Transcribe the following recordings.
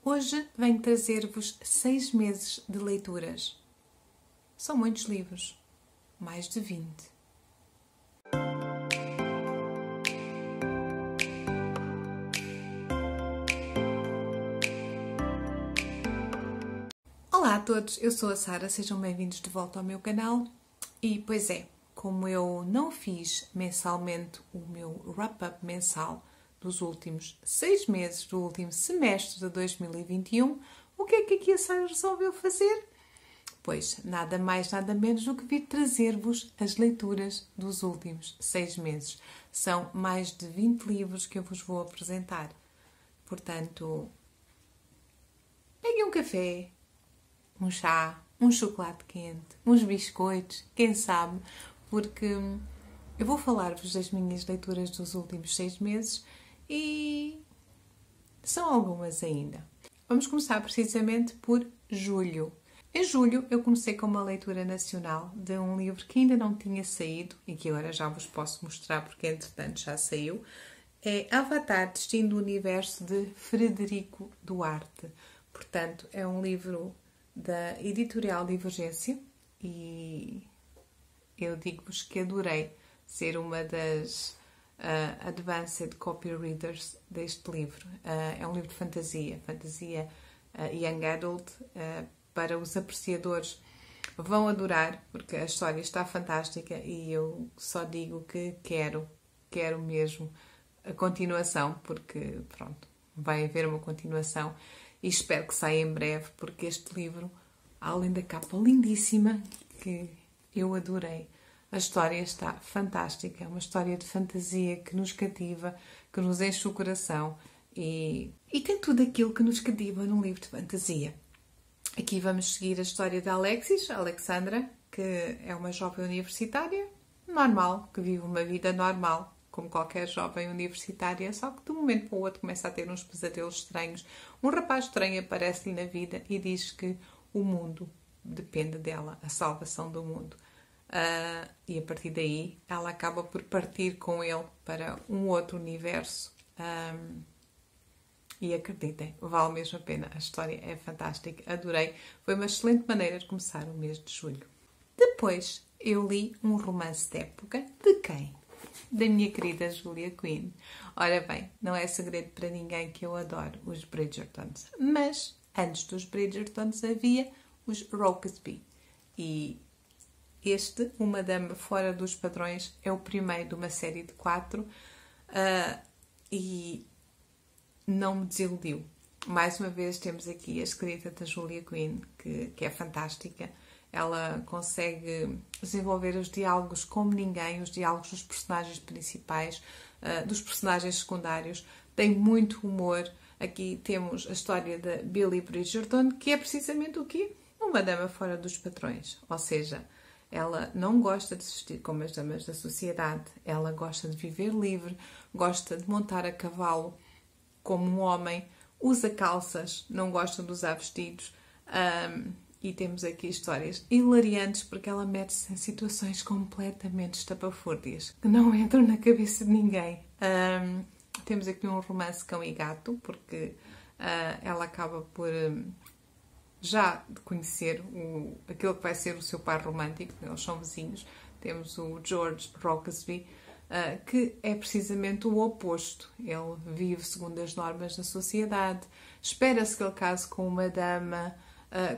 Hoje venho trazer-vos 6 meses de leituras. São muitos livros, mais de 20. Olá a todos, eu sou a Sara, sejam bem-vindos de volta ao meu canal. E pois é, como eu não fiz mensalmente o meu wrap-up mensal dos últimos 6 meses do último semestre de 2021, o que é que aqui a Sara resolveu fazer? Pois, nada mais, nada menos do que vir trazer-vos as leituras dos últimos 6 meses. São mais de 20 livros que eu vos vou apresentar. Portanto, peguem um café, um chá, um chocolate quente, uns biscoitos, quem sabe, porque eu vou falar-vos das minhas leituras dos últimos 6 meses e são algumas ainda. Vamos começar precisamente por julho. Em julho eu comecei com uma leitura nacional de um livro que ainda não tinha saído e que agora já vos posso mostrar porque entretanto já saiu. É Avatar, Destino do Universo, de Frederico Duarte. Portanto, é um livro da editorial Divergência e eu digo-vos que adorei ser uma das Advanced Copy Readers deste livro. É um livro de fantasia Young Adult, para os apreciadores vão adorar, porque a história está fantástica e eu só digo que quero mesmo a continuação, porque pronto, vai haver uma continuação e espero que saia em breve, porque este livro, além da capa lindíssima, que eu adorei, a história está fantástica. É uma história de fantasia que nos cativa, que nos enche o coração e tem tudo aquilo que nos cativa num livro de fantasia. Aqui vamos seguir a história da Alexandra, que é uma jovem universitária normal, que vive uma vida normal, como qualquer jovem universitária, só que de um momento para o outro começa a ter uns pesadelos estranhos. Um rapaz estranho aparece-lhe na vida e diz que o mundo depende dela, a salvação do mundo. E a partir daí ela acaba por partir com ele para um outro universo. E acreditem, vale mesmo a pena. A história é fantástica, adorei. Foi uma excelente maneira de começar o mês de julho. Depois eu li um romance de época. De quem? Da minha querida Julia Quinn. Ora bem, não é segredo para ninguém que eu adoro os Bridgertons. Mas antes dos Bridgertons havia os Rokesby. E este, Uma Dama Fora dos Padrões, é o primeiro de uma série de 4 e não me desiludiu. Mais uma vez temos aqui a escrita da Julia Quinn, que é fantástica. Ela consegue desenvolver os diálogos como ninguém, os diálogos dos personagens principais, dos personagens secundários. Tem muito humor. Aqui temos a história da Billie Bridgerton, que é precisamente o quê? Uma dama fora dos padrões. Ou seja, ela não gosta de se vestir como as damas da sociedade. Ela gosta de viver livre, gosta de montar a cavalo como um homem, usa calças, não gosta de usar vestidos. E temos aqui histórias hilariantes porque ela mete-se em situações completamente estapafúrdias que não entram na cabeça de ninguém. Temos aqui um romance cão e gato, porque ela acaba por já conhecer aquele que vai ser o seu par romântico, eles são vizinhos. Temos o George Rokesby, que é precisamente o oposto. Ele vive segundo as normas da sociedade, espera-se que ele case com uma dama,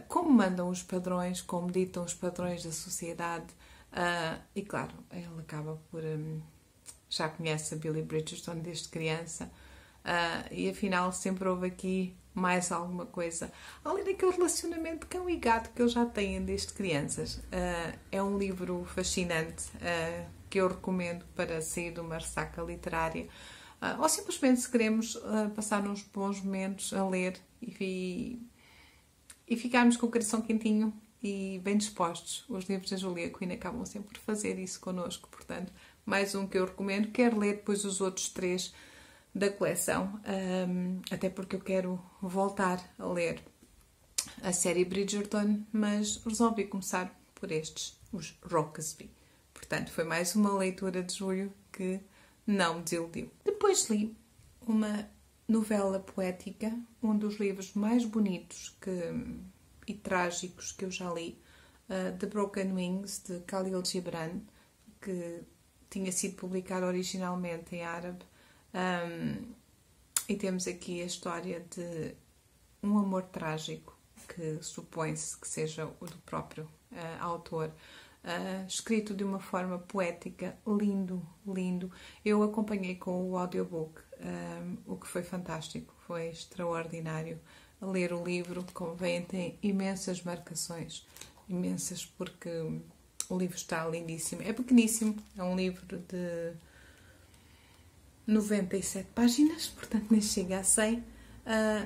como mandam os padrões, como ditam os padrões da sociedade. E claro, ele acaba por... já conhece a Billie Bridgerton desde criança. E afinal sempre houve aqui mais alguma coisa. Além daquele relacionamento de cão e gato que eles já têm desde crianças. É um livro fascinante que eu recomendo para sair de uma ressaca literária. Ou simplesmente se queremos passar uns bons momentos a ler e ficarmos com o coração quentinho e bem dispostos. Os livros da Julia Quinn acabam sempre por fazer isso connosco. Portanto, mais um que eu recomendo. Quero ler depois os outros 3 da coleção, até porque eu quero voltar a ler a série Bridgerton, mas resolvi começar por estes, os Rokesby. Portanto, foi mais uma leitura de julho que não me desiludiu. Depois li uma novela poética, um dos livros mais bonitos e trágicos que eu já li, The Broken Wings, de Khalil Gibran, que tinha sido publicado originalmente em árabe. E temos aqui a história de um amor trágico, que supõe-se que seja o do próprio autor, escrito de uma forma poética, lindo, lindo. Eu acompanhei com o audiobook, o que foi fantástico, foi extraordinário. Ler o livro, como veem, tem imensas marcações, imensas, porque o livro está lindíssimo. É pequeníssimo, é um livro de 97 páginas, portanto nem chega a 100,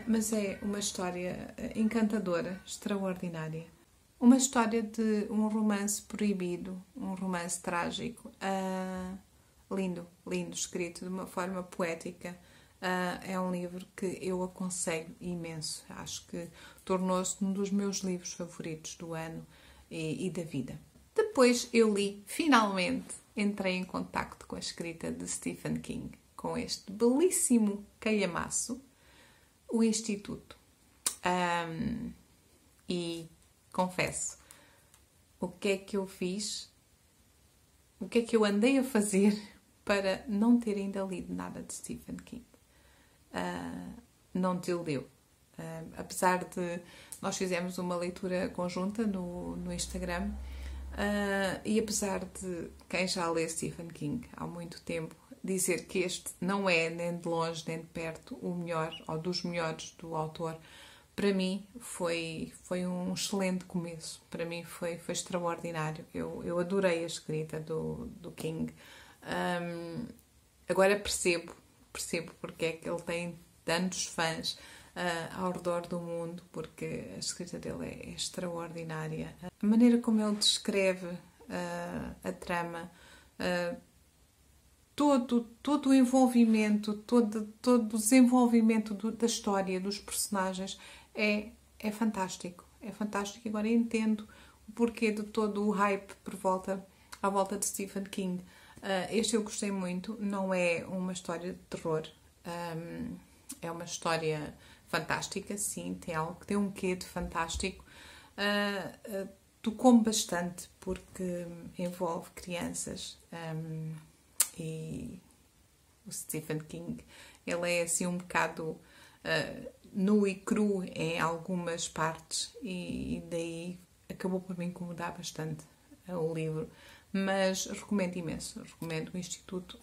mas é uma história encantadora, extraordinária. Uma história de um romance proibido, um romance trágico, lindo, lindo, escrito de uma forma poética. É um livro que eu aconselho imenso. Acho que tornou-se um dos meus livros favoritos do ano e da vida. Depois eu li, finalmente, entrei em contacto com a escrita de Stephen King, com este belíssimo calhamaço, O Instituto. E confesso, o que é que eu fiz, o que é que eu andei a fazer para não ter ainda lido nada de Stephen King. Não desiludeu. Apesar de nós fizermos uma leitura conjunta no Instagram, e apesar de quem já lê Stephen King há muito tempo dizer que este não é nem de longe nem de perto o melhor ou dos melhores do autor, para mim foi um excelente começo. Para mim foi extraordinário. Eu adorei a escrita do King. Agora percebo porque é que ele tem tantos fãs ao redor do mundo, porque a escrita dele é extraordinária. A maneira como ele descreve a trama, todo o envolvimento, todo o desenvolvimento da história, dos personagens, é fantástico. É fantástico. Agora entendo o porquê de todo o hype à volta de Stephen King. Este eu gostei muito. Não é uma história de terror. É uma história fantástica, sim. Tem um quê de fantástico. Tocou-me bastante porque envolve crianças. E o Stephen King, ele é assim um bocado nu e cru em algumas partes e daí acabou por me incomodar bastante o livro, mas recomendo imenso, recomendo. O Instituto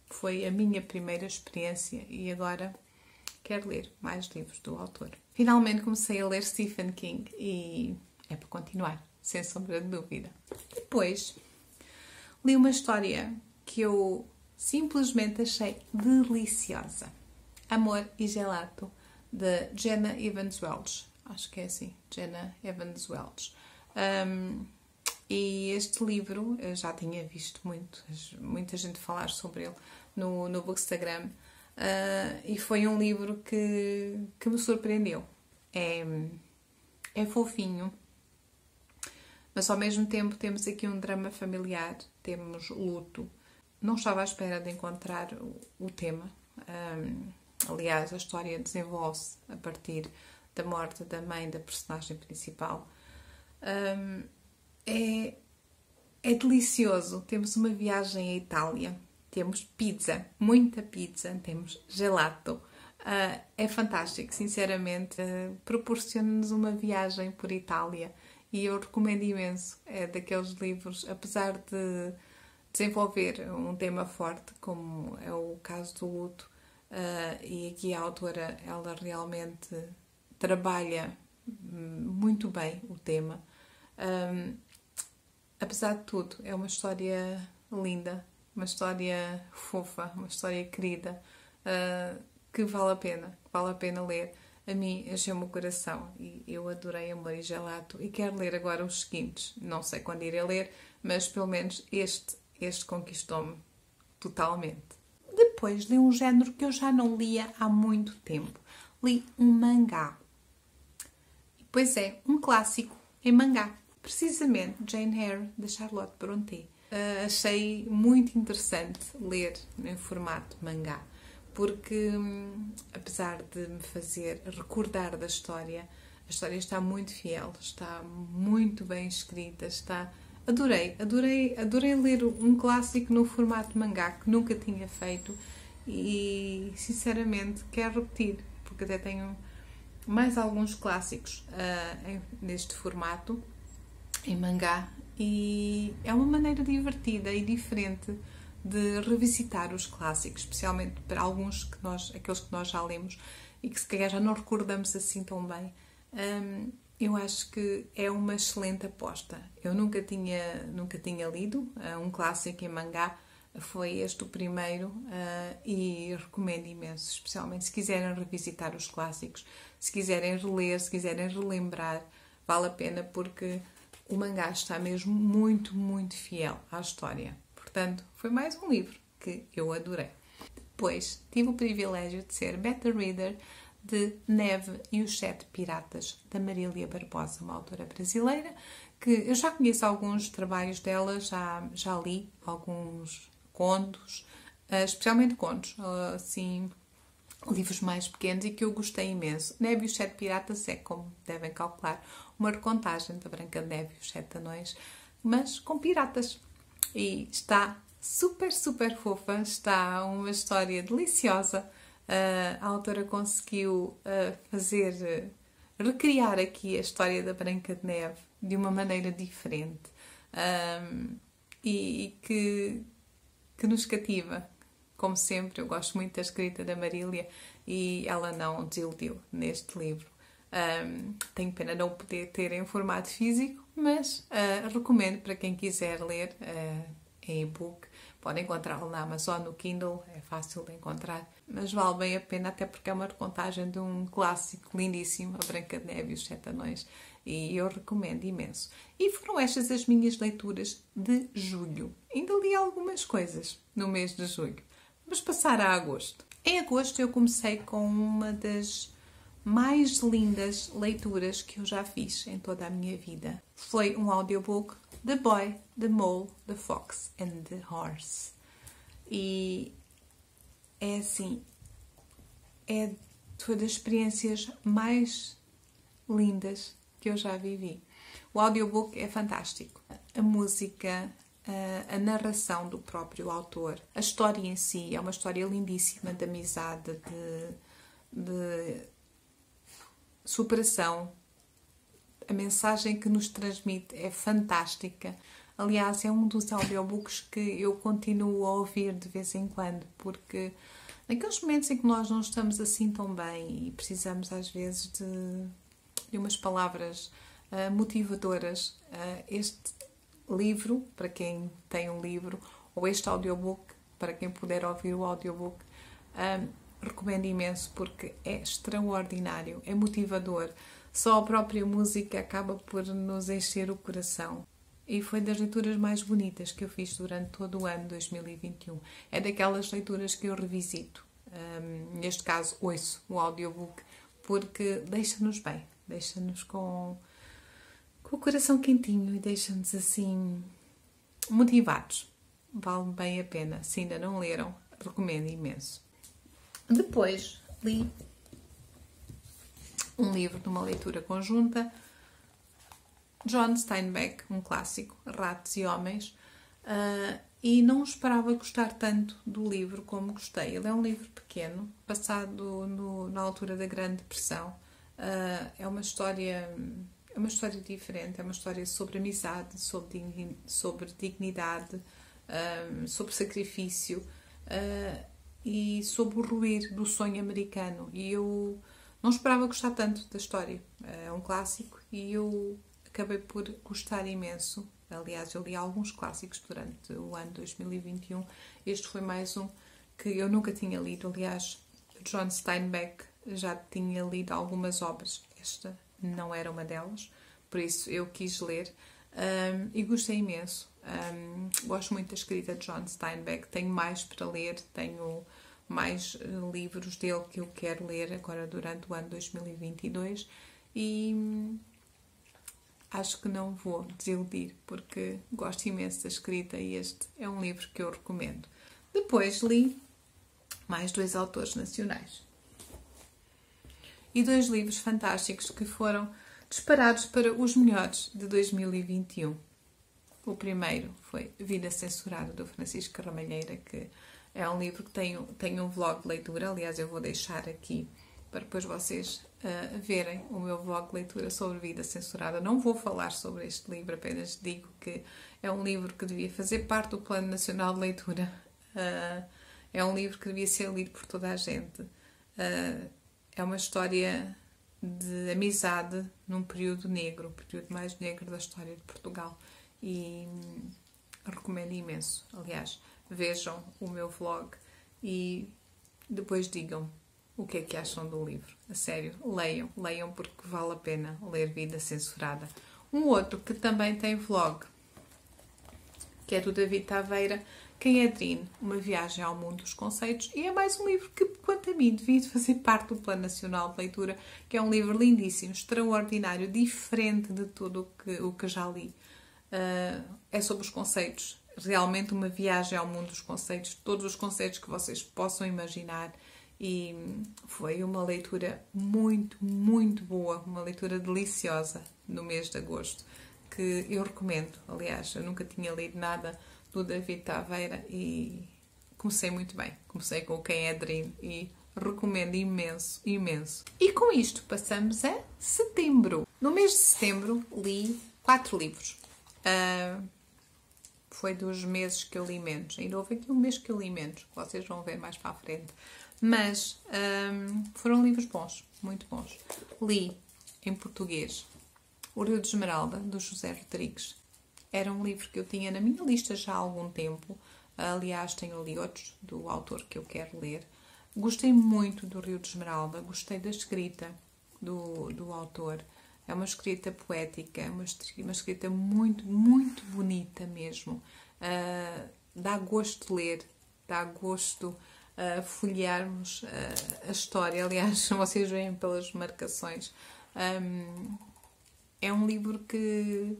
foi a minha primeira experiência e agora quero ler mais livros do autor. Finalmente comecei a ler Stephen King e é para continuar, sem sombra de dúvida. Depois li uma história que eu simplesmente achei deliciosa. Amor e Gelato, de Jenna Evans Welch. Acho que é assim, Jenna Evans Welch. E este livro, eu já tinha visto muita gente falar sobre ele no Bookstagram, e foi um livro que me surpreendeu. É fofinho, mas ao mesmo tempo temos aqui um drama familiar, temos luto. Não estava à espera de encontrar o tema. Aliás, a história desenvolve-se a partir da morte da mãe da personagem principal. É delicioso. Temos uma viagem à Itália. Temos pizza, muita pizza. Temos gelato. É fantástico, sinceramente. Proporciona-nos uma viagem por Itália. E eu recomendo imenso. É daqueles livros, apesar de desenvolver um tema forte, como é o caso do luto, e aqui a autora, ela realmente trabalha muito bem o tema. Apesar de tudo, é uma história linda, uma história fofa, uma história querida, que vale a pena ler. A mim encheu-me o coração e eu adorei Amor e Gelato e quero ler agora os seguintes. Não sei quando irei ler, mas pelo menos este conquistou-me totalmente. Depois li um género que eu já não lia há muito tempo. Li um mangá. Pois é, um clássico em mangá. Precisamente Jane Eyre, de Charlotte Brontë. Achei muito interessante ler em formato mangá, porque apesar de me fazer recordar da história, a história está muito fiel, está muito bem escrita, está... Adorei ler um clássico no formato mangá que nunca tinha feito e, sinceramente, quero repetir, porque até tenho mais alguns clássicos neste formato, em mangá, e é uma maneira divertida e diferente de revisitar os clássicos, especialmente para alguns aqueles que nós já lemos e que se calhar já não recordamos assim tão bem. Eu acho que é uma excelente aposta. Eu nunca tinha lido um clássico em mangá, foi este o primeiro e recomendo imenso, especialmente se quiserem revisitar os clássicos, se quiserem reler, se quiserem relembrar, vale a pena porque o mangá está mesmo muito, muito fiel à história. Portanto, foi mais um livro que eu adorei. Depois, tive o privilégio de ser beta reader de Neve e os Sete Piratas, da Marília Barbosa, uma autora brasileira, que eu já conheço alguns trabalhos dela, já li alguns contos, especialmente contos, assim, livros mais pequenos e que eu gostei imenso. Neve e os Sete Piratas é, como devem calcular, uma recontagem da Branca de Neve e os Sete Anões, mas com piratas. E está super, super fofa, está uma história deliciosa. A autora conseguiu recriar aqui a história da Branca de Neve de uma maneira diferente e que nos cativa. Como sempre, eu gosto muito da escrita da Marília e ela não desiludiu neste livro. Tenho pena não poder ter em formato físico, mas recomendo para quem quiser ler em e-book. Pode encontrá-lo na Amazon, no Kindle, é fácil de encontrar, mas vale bem a pena, até porque é uma recontagem de um clássico lindíssimo, A Branca de Neve e os Sete Anões, e eu recomendo imenso. E foram estas as minhas leituras de julho. Ainda li algumas coisas no mês de julho. Vamos passar a agosto. Em agosto eu comecei com uma das mais lindas leituras que eu já fiz em toda a minha vida. Foi um audiobook, The Boy, the Mole, the Fox and the Horse. E é assim, foi das experiências mais lindas que eu já vivi. O audiobook é fantástico. A música, a narração do próprio autor, a história em si é uma história lindíssima de amizade, de superação. A mensagem que nos transmite é fantástica. Aliás, é um dos audiobooks que eu continuo a ouvir de vez em quando, porque naqueles momentos em que nós não estamos assim tão bem e precisamos às vezes de umas palavras motivadoras, este livro, para quem tem um livro, ou este audiobook, para quem puder ouvir o audiobook, recomendo imenso porque é extraordinário, é motivador. Só a própria música acaba por nos encher o coração. E foi das leituras mais bonitas que eu fiz durante todo o ano 2021. É daquelas leituras que eu revisito. Neste caso, ouço o audiobook, porque deixa-nos bem. Deixa-nos com o coração quentinho e deixa-nos assim motivados. Vale bem a pena. Se ainda não leram, recomendo imenso. Depois li um livro de uma leitura conjunta, John Steinbeck, um clássico, Ratos e Homens, e não esperava gostar tanto do livro como gostei. Ele é um livro pequeno, passado na altura da Grande Depressão. É uma história diferente, é uma história sobre amizade, sobre dignidade, sobre sacrifício e sobre o ruir do sonho americano. E eu não esperava gostar tanto da história. É um clássico e eu acabei por gostar imenso. Aliás, eu li alguns clássicos durante o ano 2021. Este foi mais um que eu nunca tinha lido. Aliás, John Steinbeck já tinha lido algumas obras. Esta não era uma delas, por isso eu quis ler e gostei imenso. Gosto muito da escrita de John Steinbeck. Tenho mais para ler, tenho mais livros dele que eu quero ler agora durante o ano 2022 e acho que não vou desiludir porque gosto imenso da escrita e este é um livro que eu recomendo. Depois li mais 2 autores nacionais. E 2 livros fantásticos que foram disparados para os melhores de 2021. O primeiro foi Vida Censurada, do Francisco Ramalheira, que é um livro que tem um vlog de leitura. Aliás, eu vou deixar aqui para depois vocês verem o meu vlog de leitura sobre Vida Censurada. Não vou falar sobre este livro, apenas digo que é um livro que devia fazer parte do Plano Nacional de Leitura. É um livro que devia ser lido por toda a gente. É uma história de amizade num período negro, o período mais negro da história de Portugal. E recomendo imenso. Aliás, vejam o meu vlog e depois digam o que é que acham do livro. A sério, leiam porque vale a pena ler Vida Censurada. Um outro que também tem vlog, que é do David Taveira, Quem é Drine? Uma viagem ao mundo dos conceitos, e é mais um livro que, quanto a mim, devia fazer parte do Plano Nacional de Leitura, que é um livro lindíssimo, extraordinário, diferente de tudo o que já li. É sobre os conceitos, realmente uma viagem ao mundo dos conceitos, todos os conceitos que vocês possam imaginar, e foi uma leitura muito, muito boa, uma leitura deliciosa no mês de agosto, que eu recomendo. Aliás, eu nunca tinha lido nada do David Taveira e comecei muito bem. Comecei com Quem é Drine e recomendo imenso, imenso. E com isto passamos a setembro. No mês de setembro li 4 livros. Foi dos meses que eu li menos. Ainda houve aqui um mês que eu li menos, que vocês vão ver mais para a frente. Mas foram livros bons, muito bons. Li em português O Rio de Esmeralda, do José Rodrigues. Era um livro que eu tinha na minha lista já há algum tempo. Aliás, tenho ali outros do autor que eu quero ler. Gostei muito do Rio de Esmeralda, gostei da escrita do autor. É uma escrita poética, uma escrita muito, muito bonita mesmo. Dá gosto de ler, dá gosto folhearmos a história. Aliás, vocês veem pelas marcações. É um livro que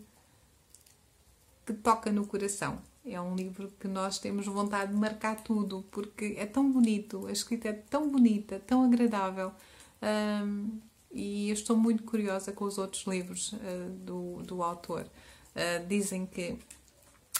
toca no coração. É um livro que nós temos vontade de marcar tudo, porque é tão bonito, a escrita é tão bonita, tão agradável. E eu estou muito curiosa com os outros livros do autor. Dizem que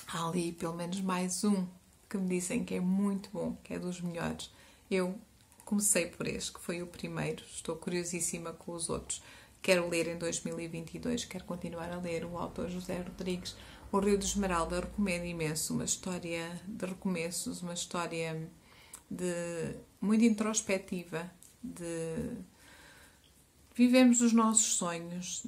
há ali pelo menos mais um que me dizem que é muito bom, que é dos melhores. Eu comecei por este, que foi o primeiro. Estou curiosíssima com os outros. Quero ler em 2022, quero continuar a ler o autor José Rodrigues. O Rio de Esmeralda recomendo imenso, uma história de recomeços, uma história muito introspectiva, de vivemos os nossos sonhos,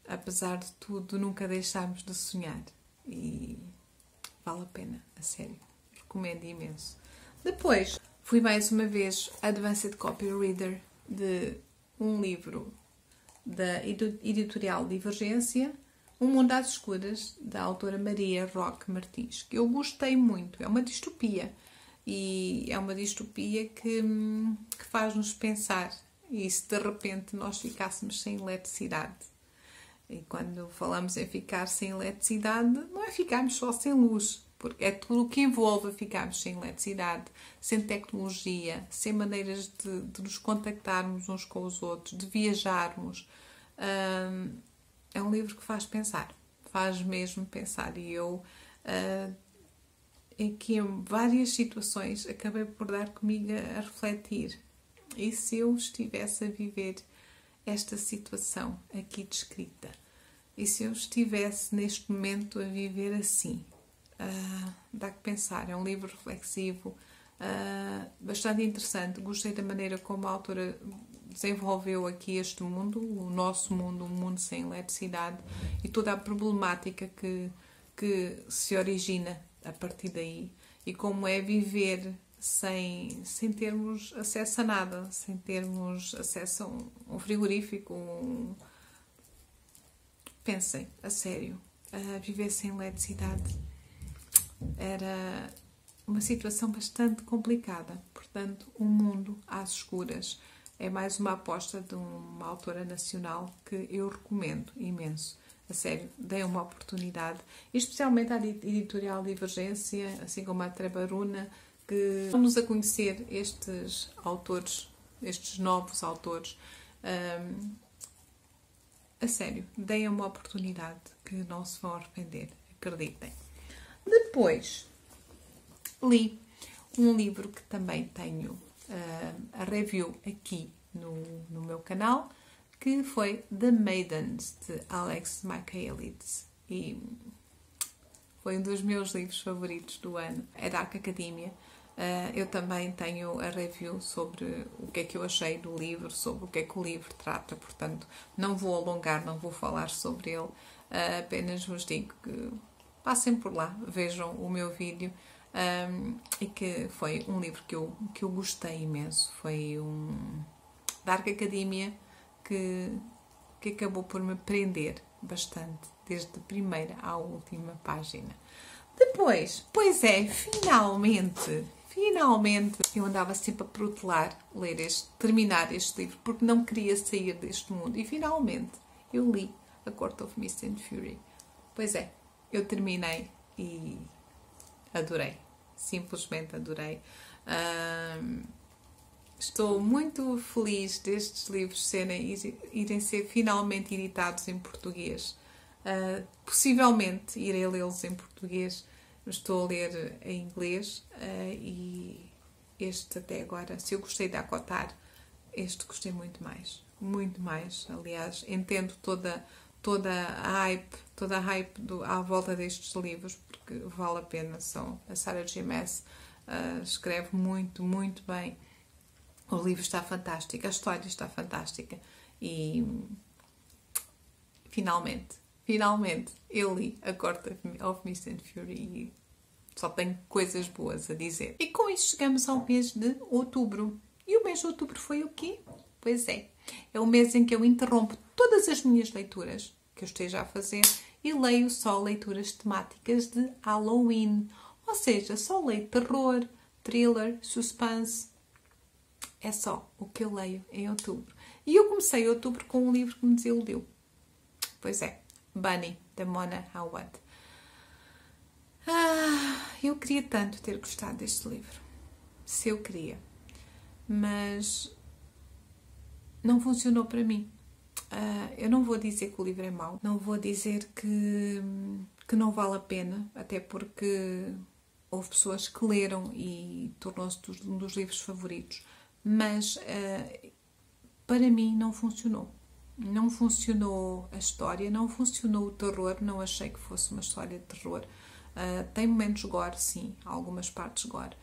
apesar de tudo, nunca deixarmos de sonhar. E vale a pena, a sério. Recomendo imenso. Depois, fui mais uma vez Advanced Copy Reader de um livro da editorial Divergência, Um Mundo às Escuras, da autora Maria Roque Martins, que eu gostei muito. É uma distopia. E é uma distopia que faz-nos pensar. E se de repente nós ficássemos sem eletricidade? E quando falamos em ficar sem eletricidade, não é ficarmos só sem luz, porque é tudo o que envolve ficarmos sem eletricidade, sem tecnologia, sem maneiras de nos contactarmos uns com os outros, de viajarmos. É um livro que faz pensar, faz mesmo pensar. E eu, aqui em várias situações, acabei por dar comigo a refletir. E se eu estivesse a viver esta situação aqui descrita? E se eu estivesse neste momento a viver assim? Dá que pensar. É um livro reflexivo, bastante interessante. Gostei da maneira como a autora desenvolveu aqui este mundo, o nosso mundo, um mundo sem eletricidade, e toda a problemática que se origina a partir daí, e como é viver sem termos acesso a nada, sem termos acesso a um frigorífico. Pensem, a sério, viver sem eletricidade era uma situação bastante complicada. Portanto, um mundo às escuras é mais uma aposta de uma autora nacional que eu recomendo imenso. A sério, deem uma oportunidade, especialmente à editorial Divergência, assim como a Trebaruna, que vamos a conhecer estes autores, estes novos autores. A sério, deem uma oportunidade que não se vão arrepender, acreditem. Depois, li um livro que também tenho a review aqui no meu canal, que foi The Maidens, de Alex Michaelides. E foi um dos meus livros favoritos do ano. É Dark Academia. Eu também tenho a review sobre o que é que eu achei do livro, sobre o que é que o livro trata, portanto não vou alongar, não vou falar sobre ele, apenas vos digo que passem por lá, vejam o meu vídeo, e que foi um livro que eu gostei imenso. Foi um Dark Academia que acabou por me prender bastante, desde a primeira à última página. Depois, pois é, finalmente, eu andava sempre a protelar terminar este livro, porque não queria sair deste mundo. E finalmente, eu li A Court of Mist and Fury. Pois é, eu terminei e adorei. Simplesmente adorei. Estou muito feliz destes livros irem ser finalmente editados em português. Possivelmente irei lê-los em português. Estou a ler em inglês e este até agora, se eu gostei de Acotar, este gostei muito mais. Muito mais. Aliás, entendo toda a hype à volta destes livros, porque vale a pena. A Sarah J. Maas escreve muito, muito bem. O livro está fantástico, a história está fantástica e finalmente eu li A Court of Mist and Fury e só tenho coisas boas a dizer. E com isso chegamos ao mês de outubro. E o mês de outubro foi o quê? Pois é o mês em que eu interrompo todas as minhas leituras que eu esteja a fazer e leio só leituras temáticas de Halloween. Ou seja, só leio terror, thriller, suspense. É só o que eu leio em outubro. E eu comecei outubro com um livro que me desiludiu. Pois é, Bunny, da Mona Hawad. Eu queria tanto ter gostado deste livro. Se eu queria. Mas não funcionou para mim. Eu não vou dizer que o livro é mau. Não vou dizer que não vale a pena. Até porque houve pessoas que leram e tornou-se um dos livros favoritos. Mas para mim não funcionou. Não funcionou a história, não funcionou o terror, não achei que fosse uma história de terror. Tem momentos gore, sim, algumas partes gore.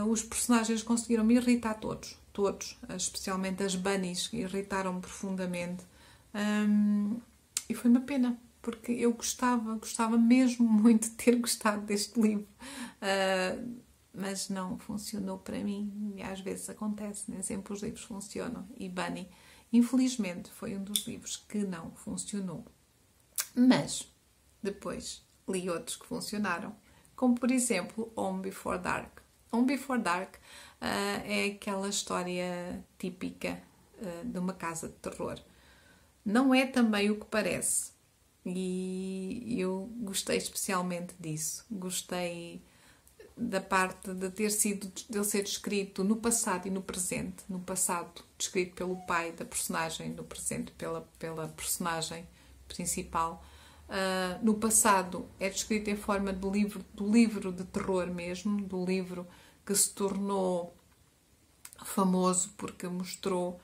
Os personagens conseguiram me irritar todos, especialmente as bunnies, irritaram-me profundamente. E foi uma pena, porque eu gostava mesmo muito de ter gostado deste livro. Mas não funcionou para mim, e às vezes acontece, nem sempre os livros funcionam. E Bunny, infelizmente, foi um dos livros que não funcionou. Mas depois li outros que funcionaram, como por exemplo Home Before Dark. Home Before Dark é aquela história típica de uma casa de terror. Não é também o que parece, e eu gostei especialmente disso. Gostei da parte de ele ser descrito no passado e no presente. No passado, descrito pelo pai da personagem, no presente pela personagem principal. No passado é descrito em forma do livro de terror mesmo, do livro que se tornou famoso porque mostrou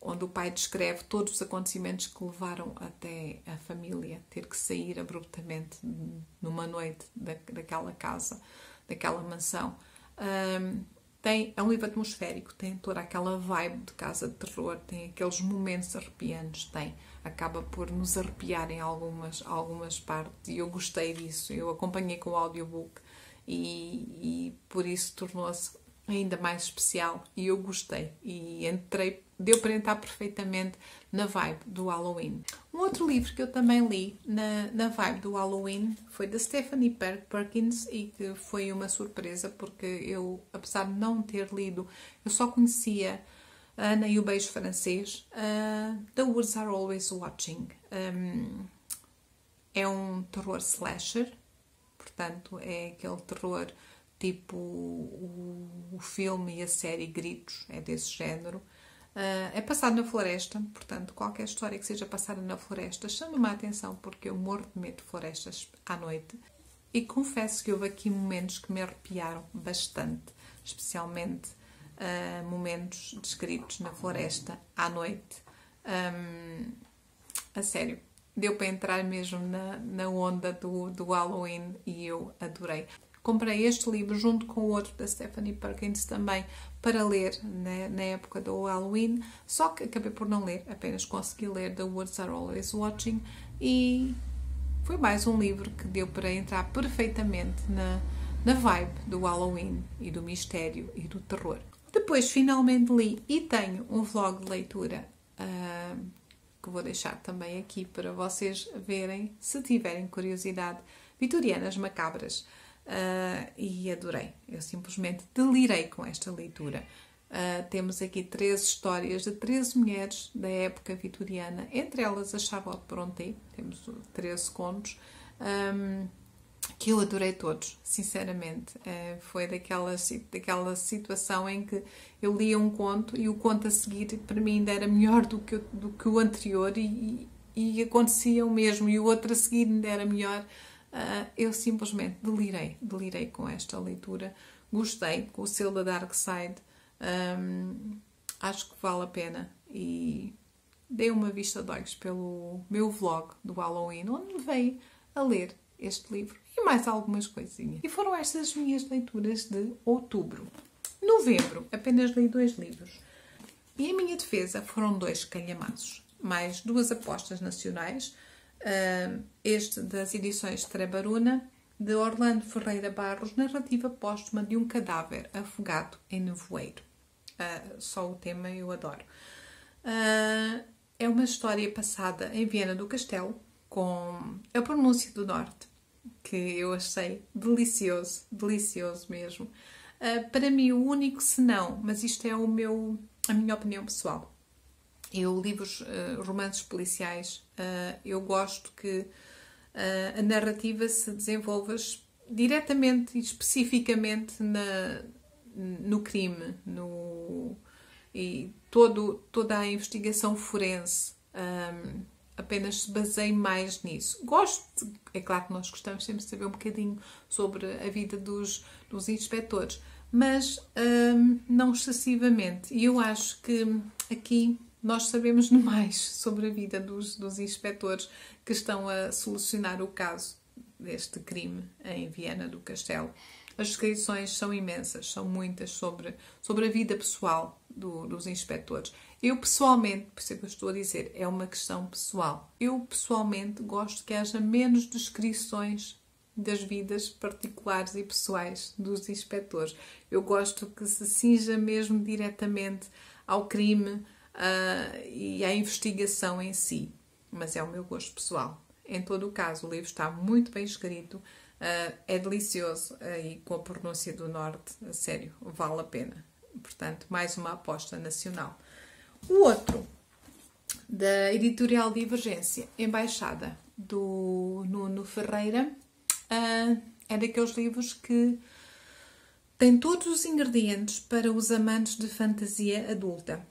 onde o pai descreve todos os acontecimentos que levaram até a família ter que sair abruptamente numa noite daquela casa, daquela mansão. É um livro atmosférico, tem toda aquela vibe de casa de terror, tem aqueles momentos arrepiantes, acaba por nos arrepiar em algumas partes, e eu gostei disso. Eu acompanhei com o audiobook e por isso tornou-se ainda mais especial, e eu gostei e deu para entrar perfeitamente na vibe do Halloween. Um outro livro que eu também li na vibe do Halloween foi da Stephanie Perkins, e que foi uma surpresa porque eu, apesar de não ter lido, eu só conhecia a Ana e o Beijo Francês. The Woods Are Always Watching. É um terror slasher, portanto é aquele terror tipo o filme e a série Gritos, é desse género. É passado na floresta, portanto, qualquer história que seja passada na floresta chama-me a atenção, porque eu morro de medo de florestas à noite. E confesso que houve aqui momentos que me arrepiaram bastante, especialmente momentos descritos na floresta à noite. A sério, deu para entrar mesmo na onda do Halloween e eu adorei. Comprei este livro junto com o outro da Stephanie Perkins também para ler na época do Halloween, só que acabei por não ler, apenas consegui ler The Woods Are Always Watching e foi mais um livro que deu para entrar perfeitamente na vibe do Halloween e do mistério e do terror. Depois finalmente li e tenho um vlog de leitura que vou deixar também aqui para vocês verem, se tiverem curiosidade, Vitorianas Macabras. E adorei, eu simplesmente delirei com esta leitura. Temos aqui 13 histórias de 13 mulheres da época vitoriana, entre elas a Charlotte Brontë. Temos 13 contos que eu adorei todos, sinceramente. Foi daquela situação em que eu lia um conto e o conto a seguir para mim ainda era melhor do que o anterior e acontecia o mesmo, e o outro a seguir ainda era melhor. Eu simplesmente delirei com esta leitura. Gostei, com o selo da Dark Side. Acho que vale a pena. E dei uma vista de olhos pelo meu vlog do Halloween, onde levei a ler este livro e mais algumas coisinhas. E foram estas as minhas leituras de outubro. Novembro, apenas li 2 livros. E em minha defesa foram 2 calhamaços, mais 2 apostas nacionais. Este das edições Trebaruna, de Orlando Ferreira Barros, narrativa póstuma de um cadáver afogado em nevoeiro. Só o tema eu adoro. É uma história passada em Viena do Castelo, com a pronúncia do norte, que eu achei delicioso mesmo. Para mim o único senão, mas isto é a minha opinião pessoal. Eu, romances policiais, eu gosto que a narrativa se desenvolva diretamente e especificamente no crime, e toda a investigação forense apenas se baseia mais nisso. Gosto, é claro que nós gostamos sempre de saber um bocadinho sobre a vida dos inspectores, mas não excessivamente. E eu acho que aqui nós sabemos demais sobre a vida dos inspectores que estão a solucionar o caso deste crime em Viena do Castelo. As descrições são imensas, são muitas sobre a vida pessoal dos inspectores. Eu pessoalmente, por isso é que eu estou a dizer, é uma questão pessoal. Eu pessoalmente gosto que haja menos descrições das vidas particulares e pessoais dos inspectores. Eu gosto que se cinja mesmo diretamente ao crime e à investigação em si. Mas é o meu gosto pessoal. Em todo o caso, o livro está muito bem escrito, é delicioso e com a pronúncia do norte, a sério, vale a pena. Portanto, mais uma aposta nacional. O outro, da editorial Divergência, Embaixada, do Nuno Ferreira, é daqueles livros que tem todos os ingredientes para os amantes de fantasia adulta.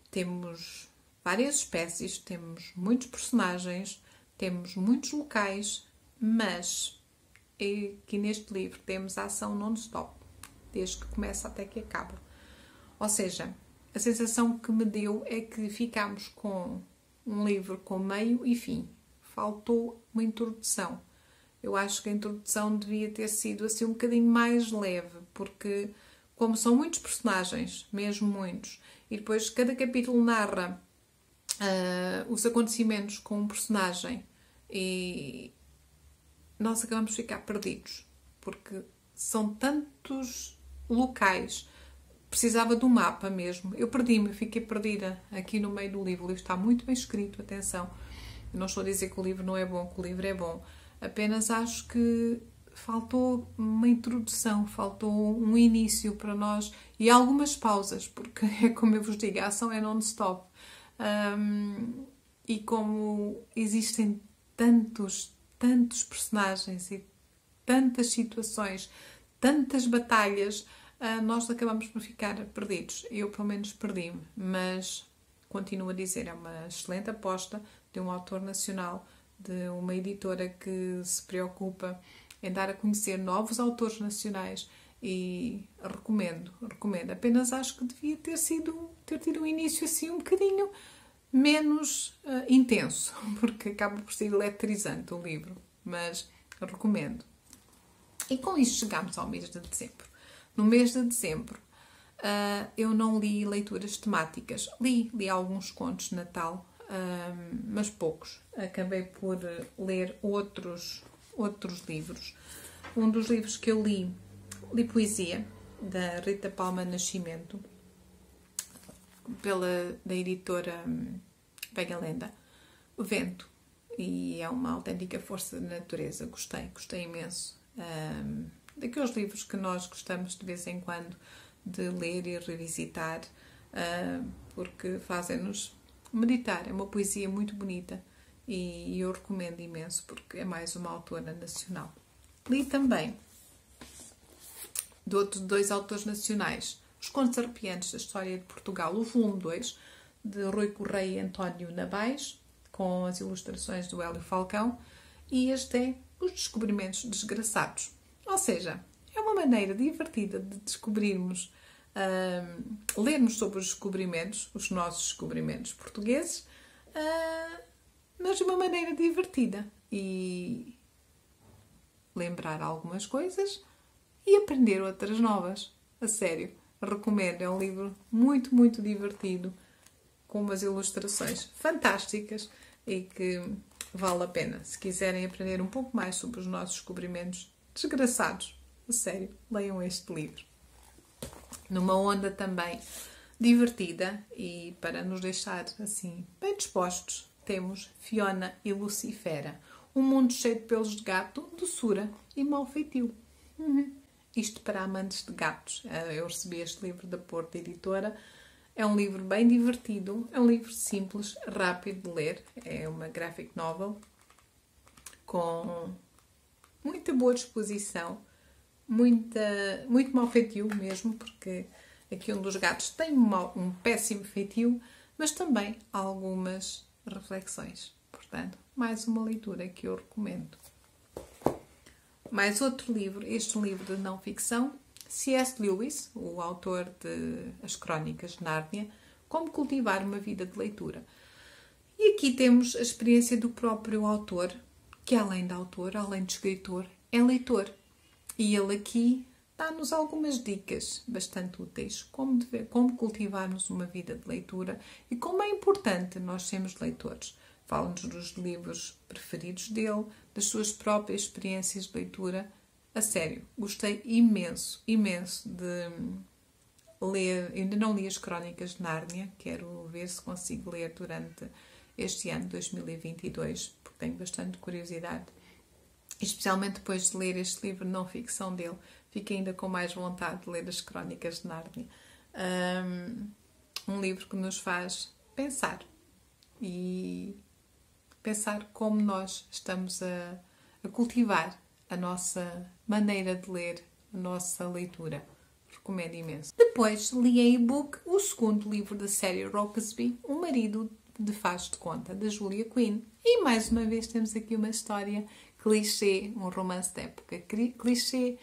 Temos várias espécies, temos muitos personagens, temos muitos locais, mas aqui neste livro temos a ação non-stop, desde que começa até que acaba. Ou seja, a sensação que me deu é que ficámos com um livro com meio e fim. Faltou uma introdução. Eu acho que a introdução devia ter sido assim um bocadinho mais leve, porque como são muitos personagens, mesmo muitos, e depois cada capítulo narra os acontecimentos com um personagem e nós acabamos de ficar perdidos, porque são tantos locais. Precisava de um mapa mesmo. Eu perdi-me, fiquei perdida aqui no meio do livro. O livro está muito bem escrito, atenção. Eu não estou a dizer que o livro não é bom, que o livro é bom. Apenas acho que faltou uma introdução, faltou um início para nós e algumas pausas, porque é como eu vos digo, a ação é non-stop. E como existem tantos personagens e tantas situações, tantas batalhas, nós acabamos por ficar perdidos. Eu, pelo menos, perdi-me, mas continuo a dizer, é uma excelente aposta de um autor nacional, de uma editora que se preocupa em dar a conhecer novos autores nacionais e recomendo. Apenas acho que devia ter tido um início assim um bocadinho menos intenso, porque acaba por ser eletrizante o livro, mas recomendo. E com isto chegamos ao mês de dezembro. No mês de dezembro eu não li leituras temáticas. Li alguns contos de Natal, mas poucos. Acabei por ler outros livros. Um dos livros que eu li poesia, da Rita Palma Nascimento, da editora Velha Lenda, O Vento, e é uma autêntica força da natureza. Gostei imenso. Daqueles livros que nós gostamos de vez em quando de ler e revisitar, porque fazem-nos meditar. É uma poesia muito bonita e eu recomendo imenso, porque é mais uma autora nacional. Li também de outros 2 autores nacionais, Os Contos Arrepiantes da História de Portugal, o volume 2, de Rui Correia e António Nabais, com as ilustrações do Hélio Falcão, e este é Os Descobrimentos Desgraçados. Ou seja, é uma maneira divertida de descobrirmos, lermos sobre os descobrimentos, os nossos descobrimentos portugueses, mas de uma maneira divertida e lembrar algumas coisas e aprender outras novas. A sério, recomendo. É um livro muito, muito divertido, com umas ilustrações fantásticas e que vale a pena. Se quiserem aprender um pouco mais sobre os nossos descobrimentos desgraçados, a sério, leiam este livro. Numa onda também divertida e para nos deixar assim bem dispostos, temos Fiona e Lucifera, um mundo cheio de pelos de gato, doçura e mau feitio. Isto para amantes de gatos. Eu recebi este livro da Porta Editora. É um livro bem divertido, é um livro simples, rápido de ler. É uma graphic novel com muita boa disposição, muito mau feitio mesmo, porque aqui um dos gatos tem um péssimo feitio, mas também algumas reflexões. Portanto, mais uma leitura que eu recomendo. Mais outro livro, este é um livro de não-ficção, C.S. Lewis, o autor de As Crónicas de Nárnia, Como Cultivar uma Vida de Leitura. E aqui temos a experiência do próprio autor, que além de autor, além de escritor, é leitor. E ele aqui dá-nos algumas dicas bastante úteis, como cultivarmos uma vida de leitura e como é importante nós sermos leitores. Fala-nos dos livros preferidos dele, das suas próprias experiências de leitura. A sério, gostei imenso de ler. Ainda não li as Crónicas de Nárnia, quero ver se consigo ler durante este ano, 2022, porque tenho bastante curiosidade. Especialmente depois de ler este livro de não-ficção dele, fico ainda com mais vontade de ler as Crónicas de Nárnia. Um livro que nos faz pensar e pensar como nós estamos a cultivar a nossa maneira de ler, a nossa leitura. Recomendo imenso. Depois li em e-book o segundo livro da série Rokesby, O Marido de Faz de Conta, da Julia Quinn. E mais uma vez temos aqui uma história clichê, um romance de época clichê,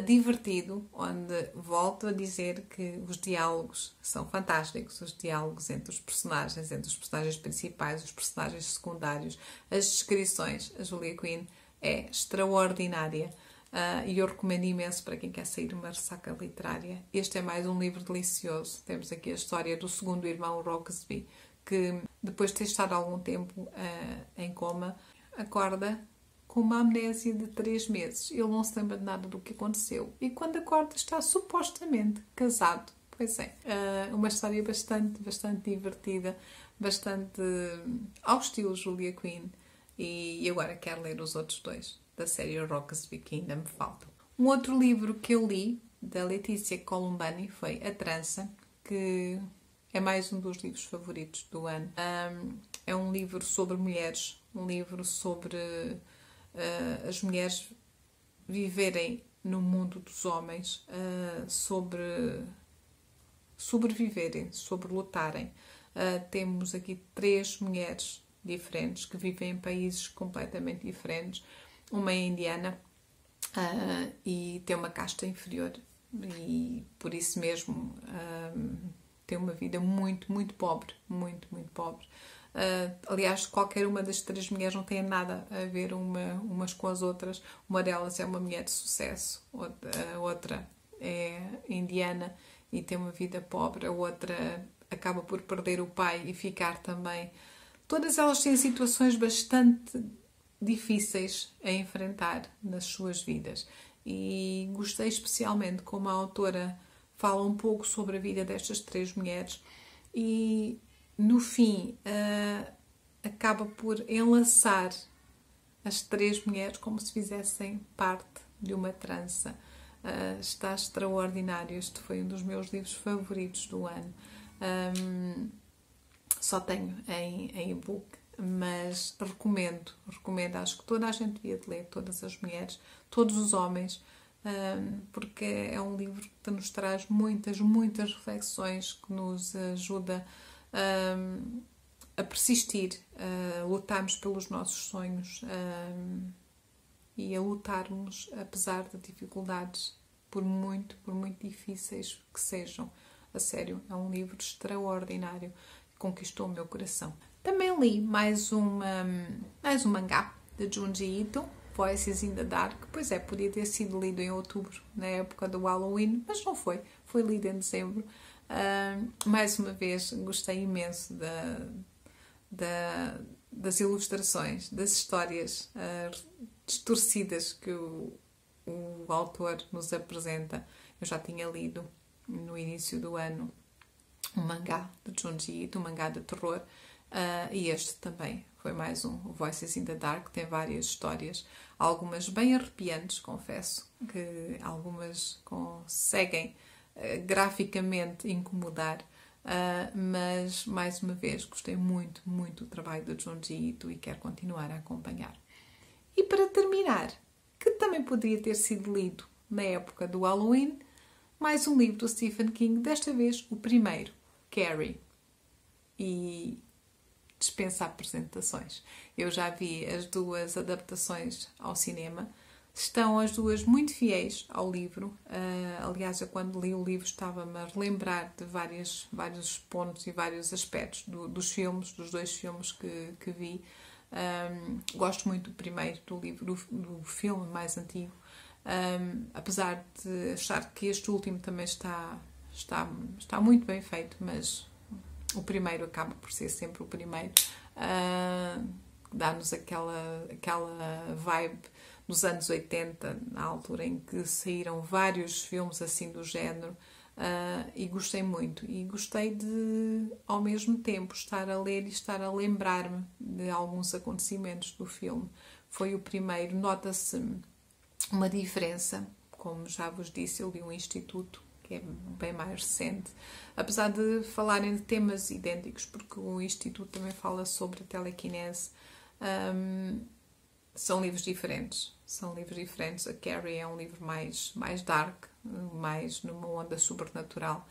divertido, onde volto a dizer que os diálogos são fantásticos, os diálogos entre os personagens principais, os personagens secundários, as descrições. A Julia Quinn é extraordinária e eu recomendo imenso para quem quer sair de uma ressaca literária. Este é mais um livro delicioso. Temos aqui a história do segundo irmão Rokesby, que depois de ter estado algum tempo em coma, acorda com uma amnésia de 3 meses. Ele não se lembra de nada do que aconteceu. E quando acorda está supostamente casado. Pois é. Uma história bastante divertida, bastante ao estilo Julia Quinn. E agora quero ler os outros 2 da série Rokesby, que ainda me faltam. Um outro livro que eu li, da Letícia Columbani, foi A Trança, que é mais um dos livros favoritos do ano. É um livro sobre mulheres, um livro sobre as mulheres viverem no mundo dos homens, sobreviverem, sobre lutarem. Temos aqui 3 mulheres diferentes que vivem em países completamente diferentes. Uma é indiana e tem uma casta inferior e por isso mesmo tem uma vida muito, muito pobre, muito, muito pobre. Aliás, qualquer uma das 3 mulheres não tem nada a ver umas com as outras. Uma delas é uma mulher de sucesso, a outra é indiana e tem uma vida pobre, a outra acaba por perder o pai e ficar também. Todas elas têm situações bastante difíceis a enfrentar nas suas vidas. E gostei especialmente como a autora fala um pouco sobre a vida destas 3 mulheres e no fim acaba por enlaçar as 3 mulheres como se fizessem parte de uma trança. Está extraordinário. Este foi um dos meus livros favoritos do ano. Só tenho em e-book, mas recomendo, acho que toda a gente devia de ler, todas as mulheres, todos os homens, porque é um livro que nos traz muitas, muitas reflexões, que nos ajuda a persistir, a lutarmos pelos nossos sonhos e a lutarmos apesar de dificuldades, por muito difíceis que sejam. A sério, é um livro extraordinário que conquistou o meu coração. Também li mais um mangá de Junji Ito, Voices in the Dark. Pois é, podia ter sido lido em outubro, na época do Halloween, mas não foi. Foi lido em dezembro. Mais uma vez, gostei imenso das ilustrações, das histórias distorcidas que o autor nos apresenta. Eu já tinha lido no início do ano um mangá de Junji Ito, um mangá de terror, e este também foi mais um, Voices in the Dark. Tem várias histórias, algumas bem arrepiantes, confesso, que algumas conseguem graficamente incomodar, mas mais uma vez gostei muito, muito do trabalho de Junji Ito e quero continuar a acompanhar. E para terminar, que também poderia ter sido lido na época do Halloween, mais um livro do Stephen King, desta vez o primeiro, Carrie. E dispensa apresentações. Eu já vi as 2 adaptações ao cinema. Estão as 2 muito fiéis ao livro. Aliás, eu quando li o livro estava-me a relembrar de vários pontos e vários aspectos dos filmes, dos 2 filmes que vi. Gosto muito do primeiro, do livro, do filme mais antigo. Apesar de achar que este último também está muito bem feito, mas o primeiro acaba por ser sempre o primeiro. Dá-nos aquela vibe dos anos 80, na altura em que saíram vários filmes assim do género, e gostei muito. E gostei de, ao mesmo tempo, estar a ler e estar a lembrar-me de alguns acontecimentos do filme. Foi o primeiro, nota-se uma diferença. Como já vos disse, eu li um Instituto, que é bem mais recente, apesar de falarem de temas idênticos, porque o Instituto também fala sobre a telecinese. São livros diferentes. A Carrie é um livro mais dark, mais numa onda sobrenatural,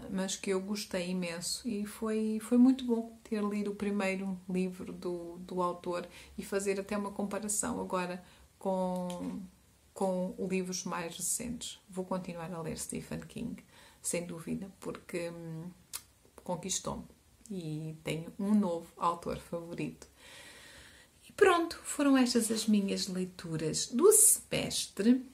mas que eu gostei imenso e foi muito bom ter lido o primeiro livro do autor e fazer até uma comparação agora com livros mais recentes. Vou continuar a ler Stephen King, sem dúvida, porque conquistou-me e tenho um novo autor favorito. E pronto, foram estas as minhas leituras do semestre.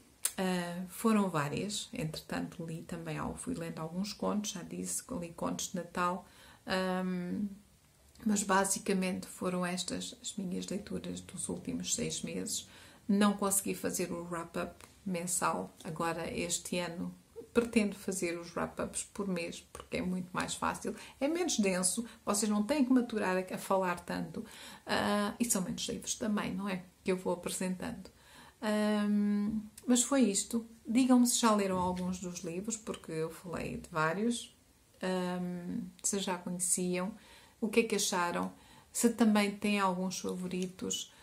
Foram várias, entretanto li também, fui lendo alguns contos, já disse que li contos de Natal, mas basicamente foram estas as minhas leituras dos últimos 6 meses. Não consegui fazer o wrap-up mensal. Agora, este ano, pretendo fazer os wrap-ups por mês, porque é muito mais fácil. É menos denso, vocês não têm que maturar a falar tanto. E são menos livros também, não é? Que eu vou apresentando. Mas foi isto. Digam-me se já leram alguns dos livros, porque eu falei de vários. Se já conheciam. O que é que acharam? Se também têm alguns favoritos.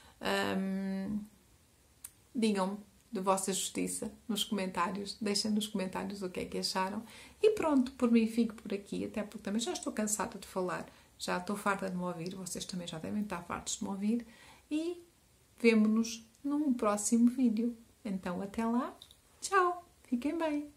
Digam-me, de vossa justiça nos comentários. Deixem nos comentários o que é que acharam. E pronto, por mim fico por aqui, até porque também já estou cansada de falar. Já estou farta de me ouvir, vocês também já devem estar fartos de me ouvir. E vemo-nos num próximo vídeo. Então, até lá. Tchau. Fiquem bem.